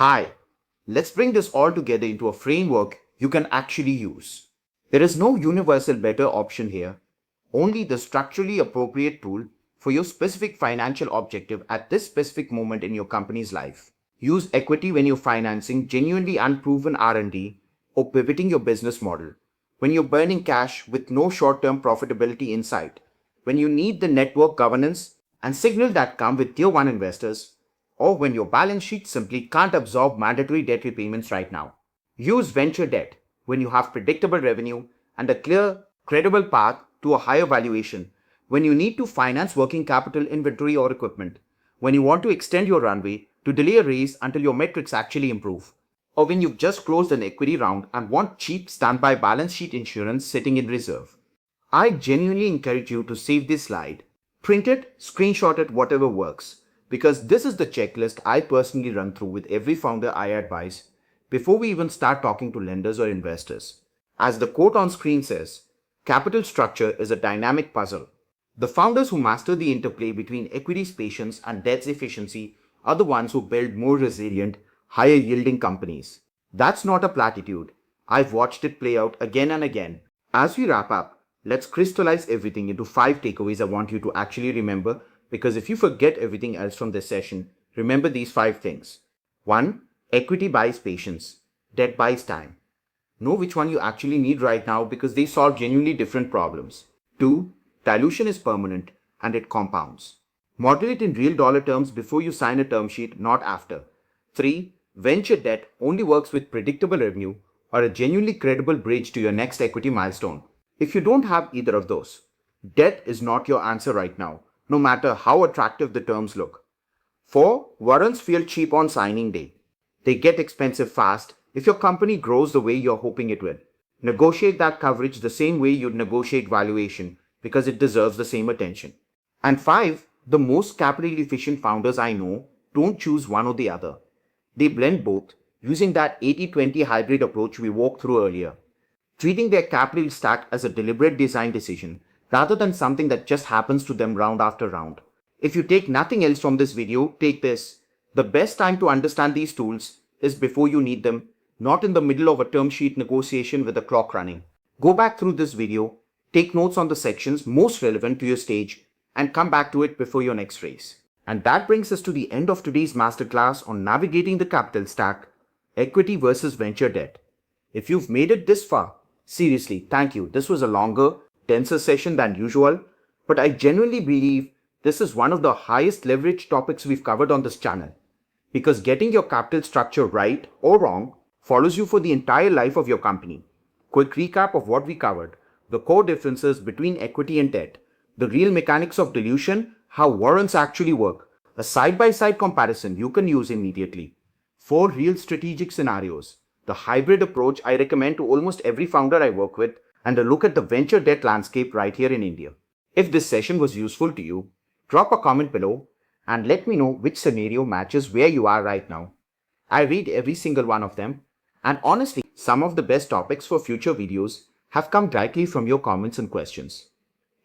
Hi, let's bring this all together into a framework you can actually use. There is no universal better option here, only the structurally appropriate tool for your specific financial objective at this specific moment in your company's life. Use equity when you're financing genuinely unproven R&D or pivoting your business model, when you're burning cash with no short-term profitability in sight, when you need the network governance and signal that come with tier 1 investors, or when your balance sheet simply can't absorb mandatory debt repayments right now. Use venture debt when you have predictable revenue and a clear, credible path to a higher valuation, when you need to finance working capital, inventory, or equipment, when you want to extend your runway to delay a raise until your metrics actually improve, or when you've just closed an equity round and want cheap standby balance sheet insurance sitting in reserve. I genuinely encourage you to save this slide, print it, screenshot it, whatever works, because this is the checklist I personally run through with every founder I advise before we even start talking to lenders or investors. As the quote on screen says, capital structure is a dynamic puzzle. The founders who master the interplay between equity's patience and debt's efficiency are the ones who build more resilient, higher yielding companies. That's not a platitude. I've watched it play out again and again. As we wrap up, let's crystallize everything into 5 takeaways I want you to actually remember, because if you forget everything else from this session, remember these 5 things. 1. Equity buys patience. Debt buys time. Know which one you actually need right now because they solve genuinely different problems. 2. Dilution is permanent and it compounds. Model it in real dollar terms before you sign a term sheet, not after. 3. Venture debt only works with predictable revenue or a genuinely credible bridge to your next equity milestone. If you don't have either of those, debt is not your answer right now, no matter how attractive the terms look. 4. Warrants feel cheap on signing day. They get expensive fast if your company grows the way you're hoping it will. Negotiate that coverage the same way you'd negotiate valuation because it deserves the same attention. And 5. The most capital efficient founders I know don't choose one or the other. They blend both using that 80-20 hybrid approach we walked through earlier, treating their capital stack as a deliberate design decision rather than something that just happens to them round after round. If you take nothing else from this video, take this. The best time to understand these tools is before you need them, not in the middle of a term sheet negotiation with the clock running. Go back through this video, take notes on the sections most relevant to your stage, and come back to it before your next race. And that brings us to the end of today's masterclass on navigating the capital stack, equity versus venture debt. If you've made it this far, seriously, thank you. This was a longer, denser session than usual, but I genuinely believe this is one of the highest leverage topics we've covered on this channel, because getting your capital structure right or wrong follows you for the entire life of your company. Quick recap of what we covered: the core differences between equity and debt, the real mechanics of dilution, how warrants actually work, a side-by-side comparison you can use immediately, 4 real strategic scenarios, the hybrid approach I recommend to almost every founder I work with, and a look at the venture debt landscape right here in India. If this session was useful to you, drop a comment below and let me know which scenario matches where you are right now. I read every single one of them, and honestly, some of the best topics for future videos have come directly from your comments and questions.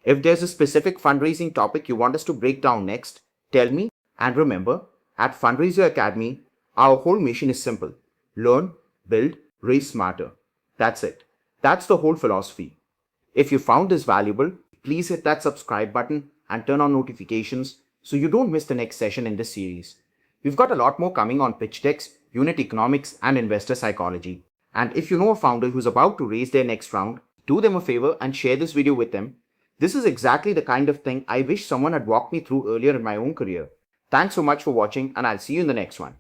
If there's a specific fundraising topic you want us to break down next, tell me. And remember, at FundRaiseo Academy, our whole mission is simple: learn, build, raise smarter. That's it. That's the whole philosophy. If you found this valuable, please hit that subscribe button and turn on notifications so you don't miss the next session in this series. We've got a lot more coming on pitch decks, unit economics, and investor psychology. And if you know a founder who's about to raise their next round, do them a favor and share this video with them. This is exactly the kind of thing I wish someone had walked me through earlier in my own career. Thanks so much for watching, and I'll see you in the next one.